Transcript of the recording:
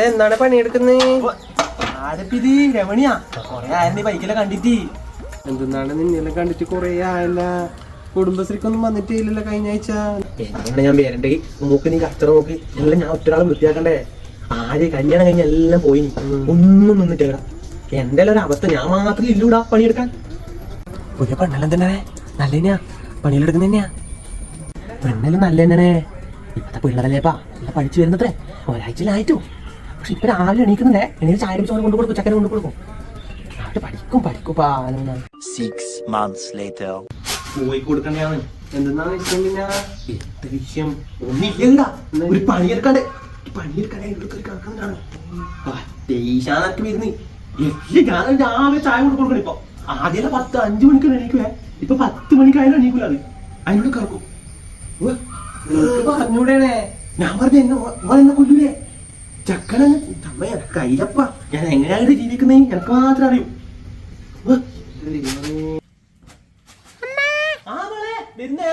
എന്താണ് പണിയെടുക്കുന്നത്? ആരപ്പിത് രമണിയാ? കൊറേ ആയിരുന്നു ബൈക്കിലെ കണ്ടിട്ട്. എന്താണ് നിന്നെ കണ്ടിട്ട് കൊറേ ആയല്ല. കുടുംബശ്രീക്കൊന്നും വന്നിട്ടില്ലല്ലോ കഴിഞ്ഞ ആഴ്ച. എങ്ങനെ ഞാൻ വരണ്ടേ? നോക്ക് നീ കച്ചറ നോക്ക്. എല്ലാം ഞാൻ ഒറ്റരാളും വൃത്തിയാക്കണ്ടേ? ആദ്യം കല്യാണം കഴിഞ്ഞ എല്ലാം പോയി, ഒന്നും നിന്നിട്ടേടാ. എന്തായാലും ഒരു അവസ്ഥ ഞാൻ മാത്രം ഇല്ലൂടാ പണിയെടുക്കാൻ. പുതിയ പെണ്ണെല്ലാം തന്നെ നല്ല തന്നെയാ, പണിയിലെടുക്കുന്ന തന്നെയാ. പെണ്ണെല്ലാം നല്ല തന്നെയാണേ. ഇപ്പത്തെ പിള്ളേരല്ലേപ്പാ പഠിച്ചു വരുന്നത്രേ, ഒരാഴ്ചയിലായിട്ടു. പക്ഷെ ഇപ്പൊ രാവിലെ എണീക്കുന്നില്ലേ, എണീറ്റ് ചായ ചോറ് കൊണ്ടു കൊടുക്കും, ചക്കര കൊണ്ടു കൊടുക്കും. രാവിലെ പഠിക്കുപ്പാ. 6 months later. പോയി കൊടുക്കണ്ടാണ്. എന്തെന്നാ വിഷയം? വിഷയം ഒന്നില്ലടാ, ഒരു പണിയെടുക്കാണ്ട് വരുന്നേ. ഞാൻ രാവിലെ ചായ കൊടുക്കണം. ഇപ്പൊ ആദ്യം 5 മണിക്കാണ് എണീക്കുവേ, ഇപ്പൊ 10 മണിക്കായാലും എണീക്കൂല. അത് അതിനോട് കിടക്കും. പറഞ്ഞൂടേണേ. ഞാൻ പറഞ്ഞു എന്നെ കൊല്ലൂലേ ചക്കനെ കയ്യിലപ്പ. ഞാൻ എങ്ങനെയാണ് ജീവിക്കുന്നേ എനിക്ക് മാത്രം അറിയൂ. വരുന്നേ